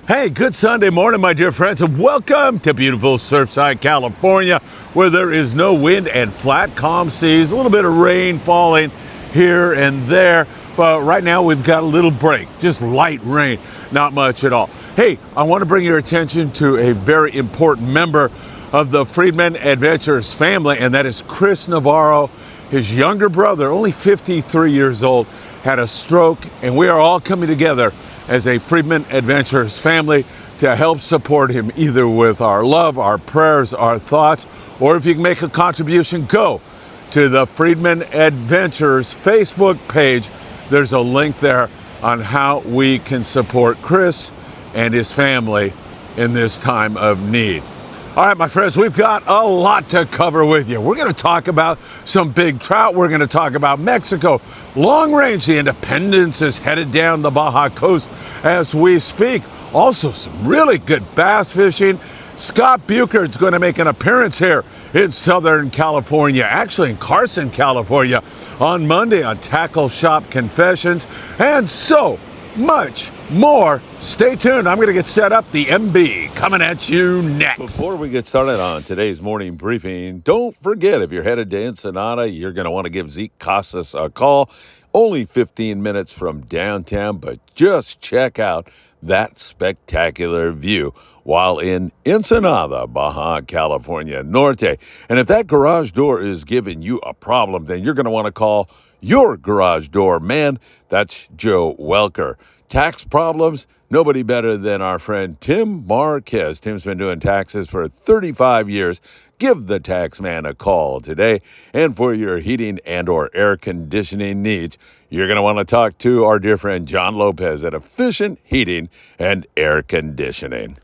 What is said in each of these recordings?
Hey, good Sunday morning, my dear friends, and welcome to beautiful Surfside, California, where there is no wind and flat, calm seas, a little bit of rain falling here and there, but right now we've got a little break, just light rain, not much at all. Hey, I want to bring your attention to a very important member of the Friedman Adventures family, and that is Chris Navarro. His younger brother, only 53 years old, had a stroke, and we are all coming together as a Friedman Adventures family to help support him, either with our love, our prayers, our thoughts, or if you can make a contribution, go to the Friedman Adventures Facebook page. There's a link there on how we can support Chris and his family in this time of need. All right, my friends, we've got a lot to cover with you. We're going to talk about some big trout. We're going to talk about Mexico. Long range, the Independence is headed down the Baja coast as we speak. Also, some really good bass fishing. Scott Buchard's going to make an appearance here in Southern California, actually in Carson, California, on Monday on Tackle Shop Confessions, and so much more. Stay tuned. I'm going to get set up. The MB coming at you next. Before we get started on today's morning briefing, don't forget, if you're headed to Ensenada, you're going to want to give Zeke Casas a call. Only 15 minutes from downtown, but just check out that spectacular view while in Ensenada, Baja California Norte. And if that garage door is giving you a problem, then you're going to want to call your garage door man. That's Joe Welker. Tax problems? Nobody better than our friend Tim Marquez. Tim's been doing taxes for 35 years. Give the tax man a call today. And for your heating and or air conditioning needs, you're going to want to talk to our dear friend John Lopez at Efficient Heating and Air Conditioning.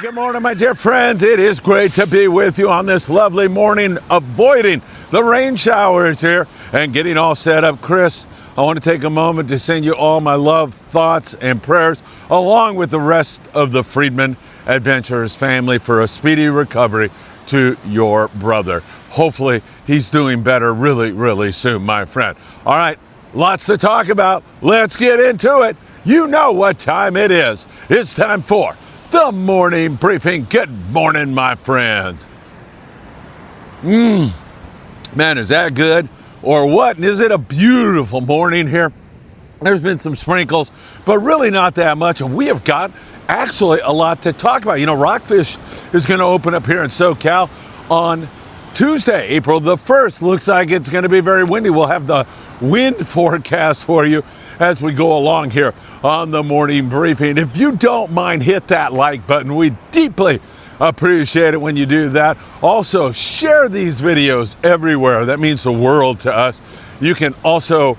Good morning, my dear friends. It is great to be with you on this lovely morning, avoiding the rain showers here and getting all set up. Chris, I want to take a moment to send you all my love, thoughts, and prayers, along with the rest of the Friedman Adventures family, for a speedy recovery to your brother. Hopefully, he's doing better really, really soon, my friend. All right, lots to talk about. Let's get into it. You know what time it is. It's time for the morning briefing. Good morning, my friends. Man, is that good or what? Is it a beautiful morning here? There's been some sprinkles, but really not that much. And we have got actually a lot to talk about. You know, rockfish is going to open up here in SoCal on Tuesday, April the 1st. Looks like it's going to be very windy. We'll have the wind forecast for you as we go along here on the morning briefing. If you don't mind, hit that like button. We deeply appreciate it when you do that. Also, share these videos everywhere. That means the world to us. You can also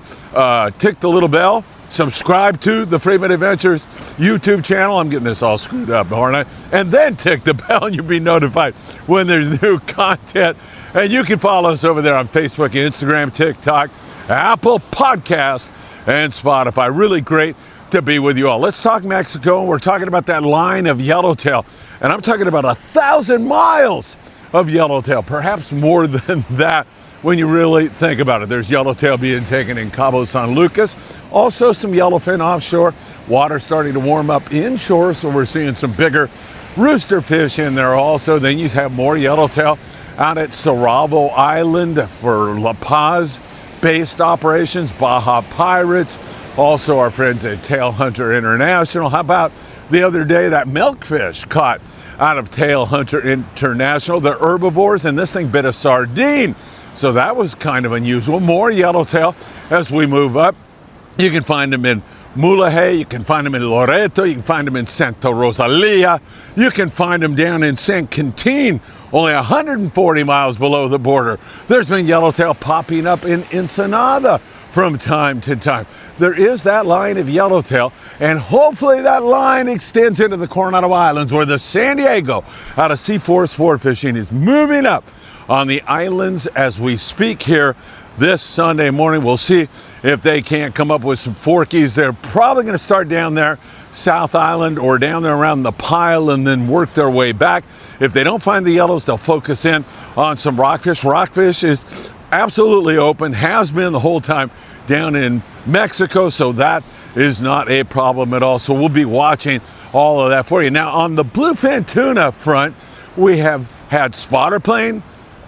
tick the little bell, subscribe to the Friedman Adventures YouTube channel. I'm getting this all screwed up, aren't I? And then tick the bell and you'll be notified when there's new content. And you can follow us over there on Facebook, Instagram, TikTok, Apple Podcast, and Spotify. Really great to be with you all. Let's talk Mexico. We're talking about that line of Yellowtail, and I'm talking about 1,000 miles of Yellowtail, perhaps more than that when you really think about it. There's Yellowtail being taken in Cabo San Lucas, also some yellowfin offshore, water starting to warm up inshore, so we're seeing some bigger rooster fish in there also. Then you have more Yellowtail out at Coronado Island for La Paz based operations, Baja Pirates, also our friends at Tail Hunter International. How about the other day that milkfish caught out of Tail Hunter International? They're herbivores, and this thing bit a sardine, so that was kind of unusual. More Yellowtail as we move up. You can find them in Mulaje, you can find them in Loreto, you can find them in Santa Rosalia, you can find them down in San Quintin, only 140 miles below the border. There's been Yellowtail popping up in Ensenada from time to time. There is that line of Yellowtail, and hopefully that line extends into the Coronado Islands, where the San Diego out of Seaforth Sportfishing is moving up on the islands as we speak here this Sunday morning. We'll see if they can't come up with some forkies. They're probably going to start down there South Island or down there around the pile and then work their way back. If they don't find the yellows, they'll focus in on some rockfish. Rockfish is absolutely open, has been the whole time down in Mexico, so that is not a problem at all. So we'll be watching all of that for you. Now on the bluefin tuna front, we have had spotter plane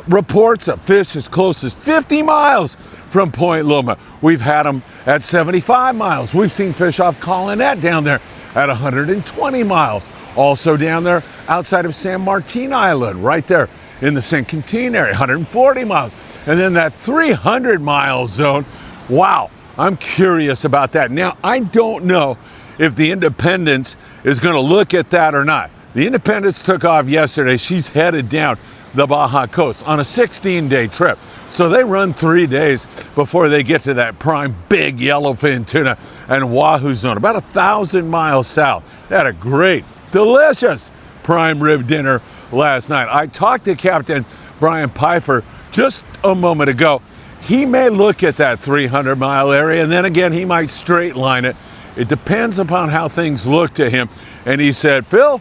reports of fish as close as 50 miles from Point Loma. We've had them at 75 miles. We've seen fish off Coronado down there at 120 miles. Also down there outside of San Martin Island, right there in the San Quintin area, 140 miles. And then that 300-mile zone, wow, I'm curious about that. Now, I don't know if the Independence is going to look at that or not. The Independence took off yesterday. She's headed down the Baja coast on a 16-day trip. So they run 3 days before they get to that prime big yellowfin tuna and wahoo zone, about 1,000 miles south. They had a great, delicious prime rib dinner last night. I talked to Captain Brian Pfeiffer just a moment ago. He may look at that 300-mile area, and then again, he might straight line it. It depends upon how things look to him. And he said, Phil,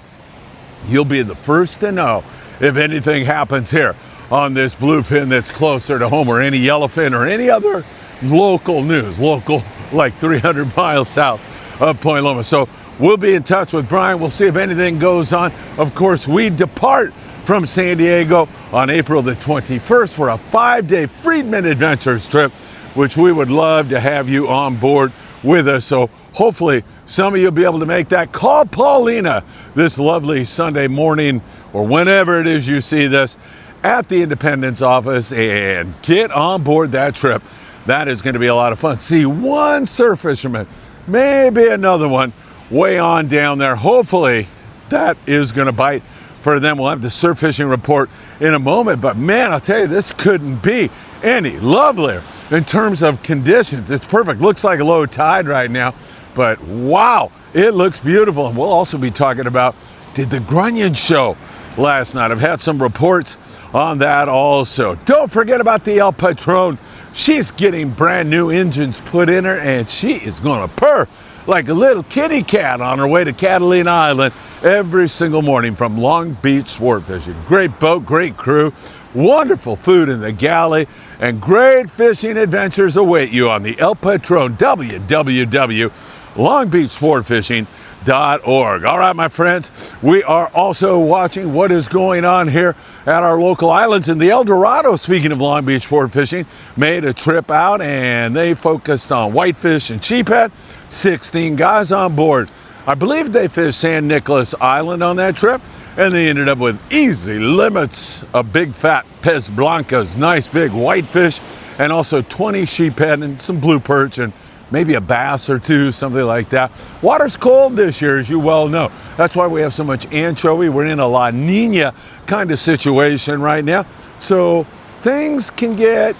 you'll be the first to know if anything happens here on this bluefin that's closer to home, or any yellowfin or any other local news, local like 300 miles south of Point Loma. So we'll be in touch with Brian. We'll see if anything goes on. Of course, we depart from San Diego on April the 21st for a 5-day Friedman Adventures trip, which we would love to have you on board with us. So hopefully some of you will be able to make that. Call Paulina this lovely Sunday morning or whenever it is you see this at the Independence office and get on board that trip. That is going to be a lot of fun. See one surf fisherman, maybe another one way on down there. Hopefully that is going to bite for them. We'll have the surf fishing report in a moment, but man, I'll tell you, this couldn't be any lovelier in terms of conditions. It's perfect. Looks like a low tide right now, but wow, it looks beautiful. And we'll also be talking about, did the grunion show last night? I've had some reports on that also. Don't forget about the El Patron. She's getting brand new engines put in her, and she is going to purr like a little kitty cat on her way to Catalina Island every single morning from Long Beach Sportfishing. Great boat, great crew, wonderful food in the galley, and great fishing adventures await you on the El Patron, www.longbeachsportfishing.org. All right, my friends, we are also watching what is going on here at our local islands. In the El Dorado, speaking of Long Beach Sport Fishing, made a trip out and they focused on whitefish and sheephead. 16 guys on board. I believe they fished San Nicolas Island on that trip, and they ended up with easy limits of big fat pez blancas, nice big whitefish, and also 20 sheephead and some blue perch and maybe a bass or two, something like that. Water's cold this year, as you well know. That's why we have so much anchovy. We're in a La Nina kind of situation right now. So things can get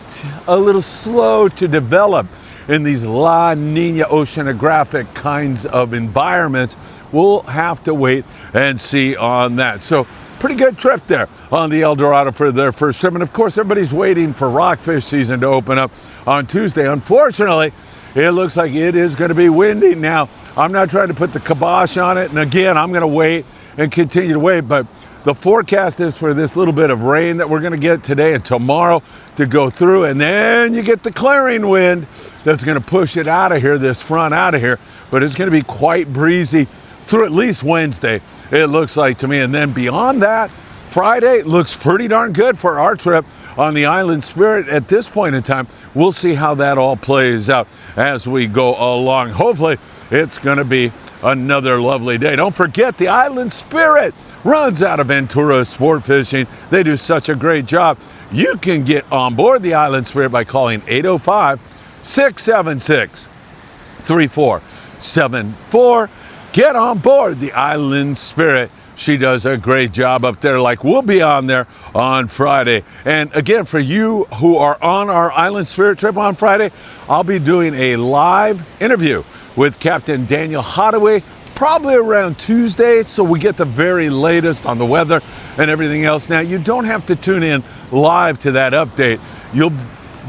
a little slow to develop in these La Nina oceanographic kinds of environments. We'll have to wait and see on that. So pretty good trip there on the El Dorado for their first trip. And of course, everybody's waiting for rockfish season to open up on Tuesday. Unfortunately, it looks like it is going to be windy. Now, I'm not trying to put the kibosh on it. And again, I'm going to wait and continue to wait. But the forecast is for this little bit of rain that we're going to get today and tomorrow to go through. And then you get the clearing wind that's going to push it out of here, this front out of here. But it's going to be quite breezy through at least Wednesday, it looks like to me. And then beyond that, Friday looks pretty darn good for our trip on the Island Spirit at this point in time. We'll see how that all plays out as we go along. Hopefully, it's going to be another lovely day. Don't forget, the Island Spirit runs out of Ventura Sport Fishing. They do such a great job. You can get on board the Island Spirit by calling 805-676-3474. Get on board the Island Spirit. She does a great job up there, like we'll be on there on Friday. And again, for you who are on our Island Spirit trip on Friday, I'll be doing a live interview with Captain Daniel Hadaway, probably around Tuesday, so we get the very latest on the weather and everything else. Now, you don't have to tune in live to that update. You'll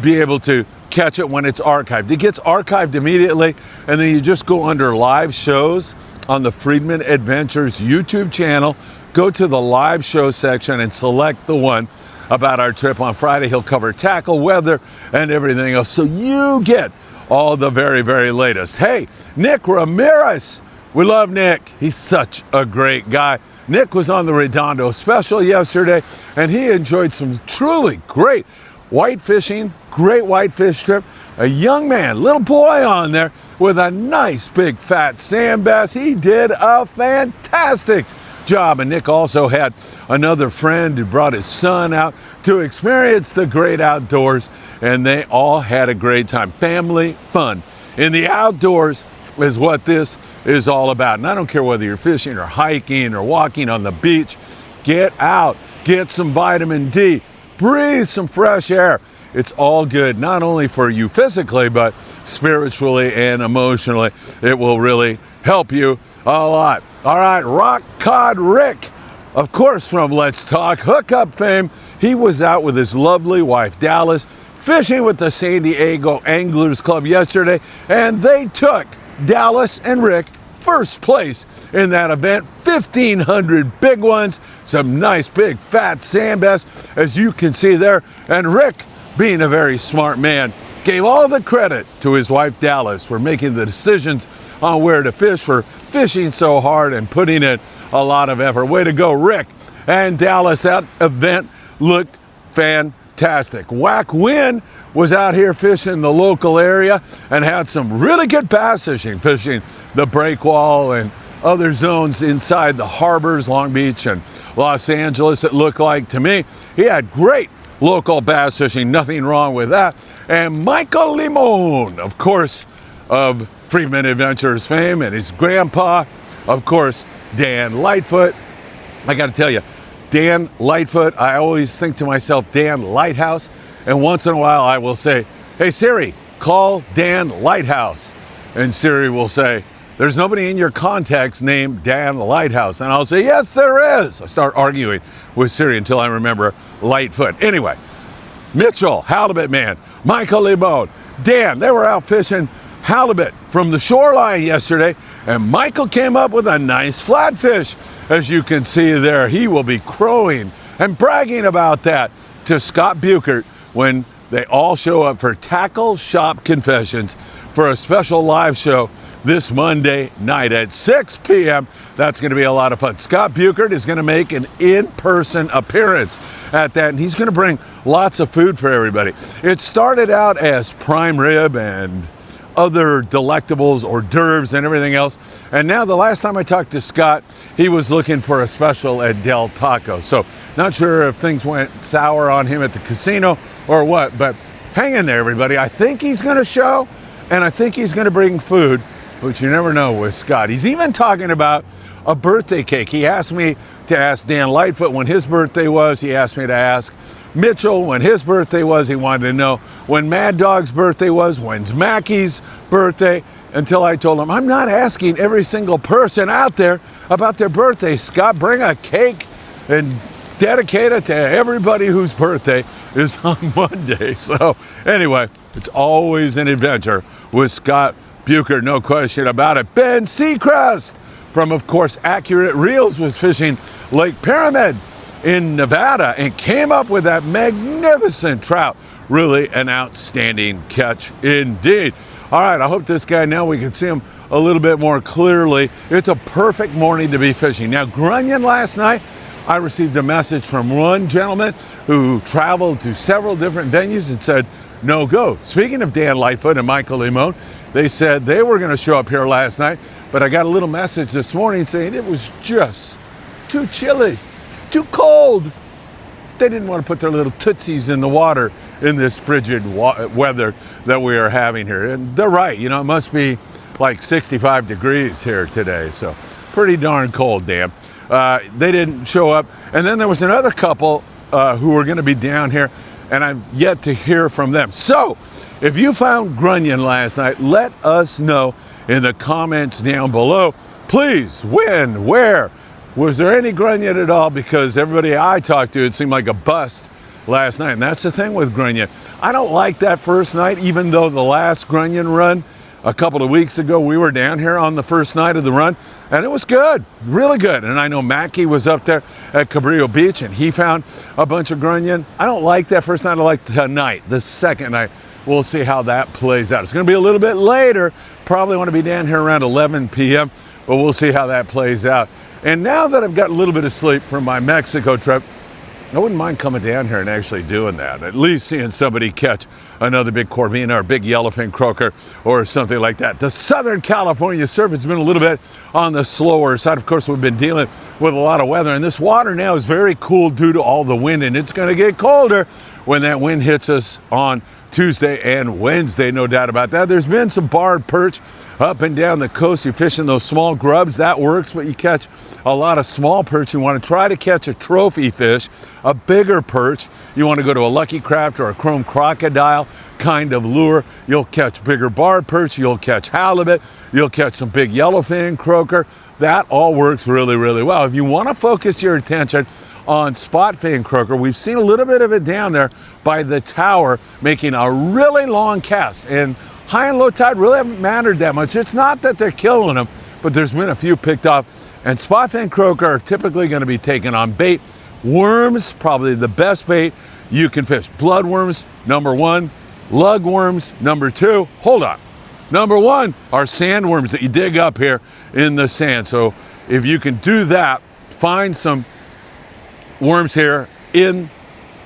be able to catch it when it's archived. It gets archived immediately, and then you just go under live shows on the Friedman Adventures YouTube channel. Go to the live show section and select the one about our trip on Friday. He'll cover tackle, weather, and everything else, so you get all the very, very latest. Hey, Nick Ramirez. We love Nick. He's such a great guy. Nick was on the Redondo special yesterday, and he enjoyed some truly great white fishing, great whitefish trip. A young man, little boy on there with a nice big fat sand bass. He did a fantastic job. And Nick also had another friend who brought his son out to experience the great outdoors, and they all had a great time. Family fun in the outdoors is what this is all about. And I don't care whether you're fishing or hiking or walking on the beach. Get out, get some vitamin D, breathe some fresh air. It's all good, not only for you physically, but spiritually and emotionally. It will really help you a lot. All right, Rock Cod Rick, of course, from Let's Talk Hookup fame. He was out with his lovely wife, Dallas, fishing with the San Diego Anglers Club yesterday, and they took Dallas and Rick first place in that event. 1,500 big ones, some nice big fat sand bass, as you can see there. And Rick, being a very smart man, gave all the credit to his wife Dallas for making the decisions on where to fish, for fishing so hard and putting in a lot of effort. Way to go, Rick and Dallas. That event looked fantastic. Whack Win was out here fishing the local area and had some really good bass fishing the breakwall and other zones inside the harbors, Long Beach and Los Angeles, it looked like to me. He had great local bass fishing, nothing wrong with that. And Michael Limon, of course, of Friedman Adventures fame, and his grandpa, of course, Dan Lightfoot. I got to tell you, Dan Lightfoot, I always think to myself, Dan Lighthouse, and once in a while I will say, hey Siri, call Dan Lighthouse. And Siri will say, there's nobody in your contacts named Dan Lighthouse. And I'll say, yes, there is. I start arguing with Siri until I remember Lightfoot. Anyway, Mitchell, halibut man, Michael Limon, Dan, they were out fishing halibut from the shoreline yesterday, and Michael came up with a nice flatfish. As you can see there, he will be crowing and bragging about that to Scott Buchert when they all show up for Tackle Shop Confessions for a special live show this Monday night at 6 p.m. That's going to be a lot of fun. Scott Buchert is going to make an in-person appearance at that, and he's going to bring lots of food for everybody. It started out as prime rib and other delectables, hors d'oeuvres and everything else. And now the last time I talked to Scott, he was looking for a special at Del Taco. So not sure if things went sour on him at the casino or what, but hang in there, everybody. I think he's going to show, and I think he's going to bring food, which you never know with Scott. He's even talking about a birthday cake. He asked me to ask Dan Lightfoot when his birthday was. He asked me to ask Mitchell when his birthday was. He wanted to know when Mad Dog's birthday was, when's Mackey's birthday, until I told him, I'm not asking every single person out there about their birthday. Scott, bring a cake and dedicate it to everybody whose birthday is on Monday. So anyway, it's always an adventure with Scott Buchert, no question about it. Ben Seacrest from, of course, Accurate Reels was fishing Lake Pyramid in Nevada and came up with that magnificent trout. Really an outstanding catch indeed. All right, I hope this guy, now we can see him a little bit more clearly. It's a perfect morning to be fishing. Now, Grunion last night, I received a message from one gentleman who traveled to several different venues and said, no go. Speaking of Dan Lightfoot and Michael Limon, they said they were going to show up here last night, but I got a little message this morning saying it was just too chilly, too cold. They didn't want to put their little tootsies in the water in this frigid weather that we are having here. And they're right, you know, it must be like 65 degrees here today, so pretty darn cold, Dan. They didn't show up. And then there was another couple who were going to be down here, and I'm yet to hear from them. So if you found Grunion last night, let us know in the comments down below. Please, when, where? Was there any Grunion at all? Because everybody I talked to, it seemed like a bust last night. And that's the thing with Grunion. I don't like that first night, even though the last Grunion run a couple of weeks ago, we were down here on the first night of the run, and it was good, really good. And I know Mackie was up there at Cabrillo Beach, and he found a bunch of grunion. I don't like that first night. I like tonight, the second night. We'll see how that plays out. It's going to be a little bit later. Probably want to be down here around 11 p.m., but we'll see how that plays out. And now that I've got a little bit of sleep from my Mexico trip, I wouldn't mind coming down here and actually doing that. At least seeing somebody catch another big corvina or big yellowfin croaker or something like that. The Southern California surf has been a little bit on the slower side. Of course, we've been dealing with a lot of weather, and this water now is very cool due to all the wind, and it's going to get colder when that wind hits us on Tuesday and Wednesday, no doubt about that. There's been some barred perch up and down the coast. You're fishing those small grubs, that works, but you catch a lot of small perch. You want to try to catch a trophy fish, a bigger perch. You want to go to a Lucky Craft or a chrome crocodile kind of lure. You'll catch bigger barred perch, you'll catch halibut, you'll catch some big yellowfin croaker. That all works really, really well. If you want to focus your attention on spot fin croaker, we've seen a little bit of it down there by the tower making a really long cast, and high and low tide really haven't mattered that much. It's not that they're killing them, but there's been a few picked off, and spot fin croaker are typically going to be taken on bait. Worms, probably the best bait you can fish. Bloodworms, number one. Lugworms, number two. Hold on. Number one are sandworms that you dig up here in the sand. So if you can do that, find some worms here in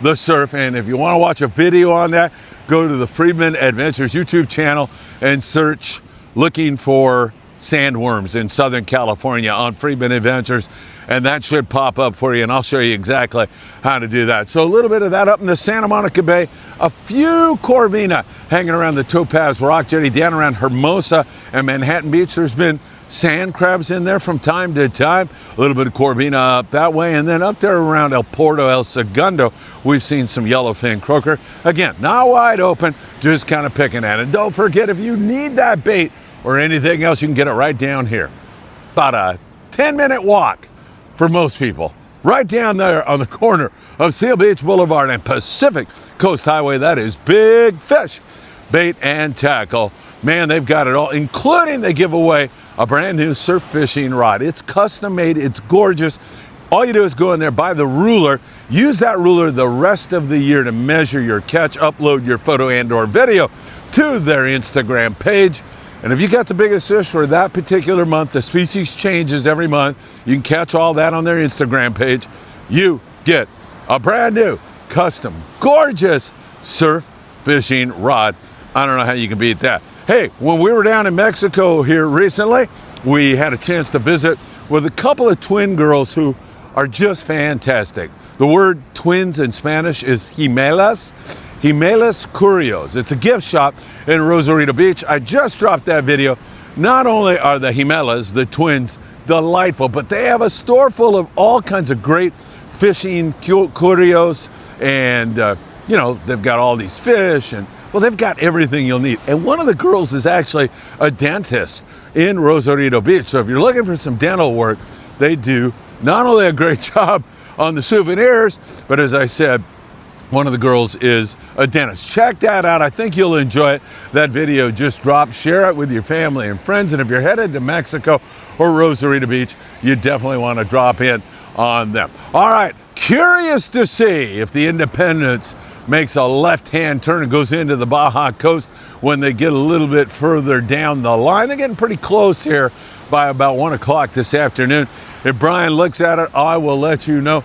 the surf. And if you want to watch a video on that, go to the Friedman Adventures YouTube channel and search looking for sandworms in Southern California on Friedman Adventures, and that should pop up for you, and I'll show you exactly how to do that. So a little bit of that up in the Santa Monica Bay, a few corvina hanging around the Topaz Rock Jetty, down around Hermosa and Manhattan Beach. There's been sand crabs in there from time to time, a little bit of corvina up that way, and then up there around El Porto, El Segundo, we've seen some yellowfin croaker. Again, not wide open, just kind of picking at it. Don't forget, if you need that bait or anything else, you can get it right down here. About a 10-minute walk for most people. Right down there on the corner of Seal Beach Boulevard and Pacific Coast Highway. That is Big Fish Bait and Tackle. Man, they've got it all, including they give away a brand new surf fishing rod. It's custom made, it's gorgeous. All you do is go in there, buy the ruler, use that ruler the rest of the year to measure your catch, upload your photo and or video to their Instagram page. And if you got the biggest fish for that particular month, the species changes every month. You can catch all that on their Instagram page. You get a brand new, custom, gorgeous surf fishing rod. I don't know how you can beat that. Hey, when we were down in Mexico here recently, we had a chance to visit with a couple of twin girls who are just fantastic. The word twins in Spanish is gemelas. Gemelas Curios. It's a gift shop in Rosarito Beach. I just dropped that video. Not only are the gemelas, the twins, delightful, but they have a store full of all kinds of great fishing curios, and you know, they've got all these fish, and well, they've got everything you'll need. And one of the girls is actually a dentist in Rosarito Beach. So if you're looking for some dental work, they do not only a great job on the souvenirs, but as I said, one of the girls is a dentist. Check that out. I think you'll enjoy it. That video just dropped. Share it with your family and friends. And if you're headed to Mexico or Rosarito Beach, you definitely want to drop in on them. All right. Curious to see if the Independence makes a left-hand turn and goes into the Baja Coast when they get a little bit further down the line. They're getting pretty close here by about 1 o'clock this afternoon. If Brian looks at it, I will let you know.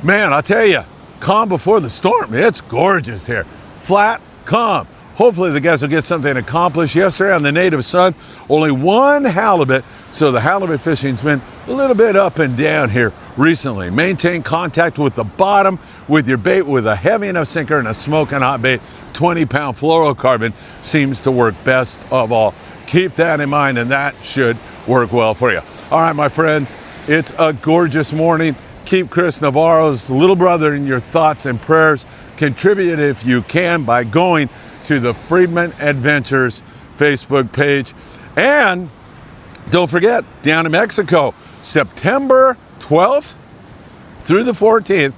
Man, I'll tell you, calm before the storm. It's gorgeous here. Flat, calm. Hopefully the guys will get something accomplished. Yesterday on the native sun, only one halibut. So the halibut fishing's been a little bit up and down here recently. Maintain contact with the bottom with your bait with a heavy enough sinker and a smoking hot bait. 20-pound fluorocarbon seems to work best of all. Keep that in mind, and that should work well for you. All right, my friends, it's a gorgeous morning. Keep Chris Navarro's little brother in your thoughts and prayers. Contribute if you can by going to the Friedman Adventures Facebook page. And don't forget, down in Mexico, September 12th through the 14th,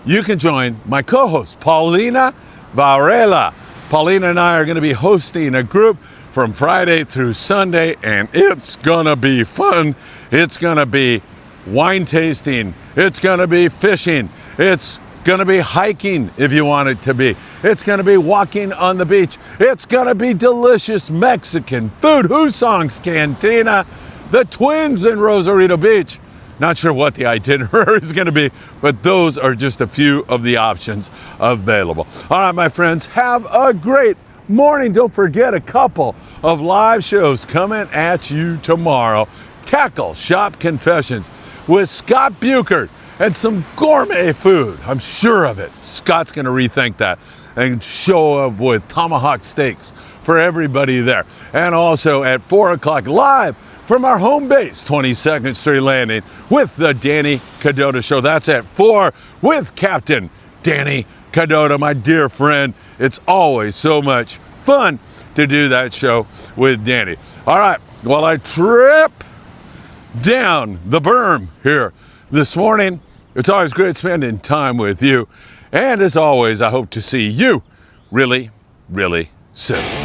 you can join my co-host, Paulina Varela. Paulina and I are going to be hosting a group from Friday through Sunday, and it's going to be fun It's going to be wine tasting. It's going to be fishing. It's going to be hiking if you want it to be. It's going to be walking on the beach. It's going to be delicious Mexican food. Husong's Cantina, the Twins in Rosarito Beach. Not sure what the itinerary is going to be, but those are just a few of the options available. All right, my friends, have a great morning. Don't forget a couple of live shows coming at you tomorrow. Tackle Shop Confessions with Scott Buchert and some gourmet food. I'm sure of it. Scott's going to rethink that and show up with tomahawk steaks for everybody there. And also at 4 o'clock live from our home base, 22nd Street Landing, with the Danny Cadota Show. That's at 4 with Captain Danny Cadota, my dear friend. It's always so much fun to do that show with Danny. All right, while I trip down the berm here this morning, it's always great spending time with you. And as always, I hope to see you really, really soon.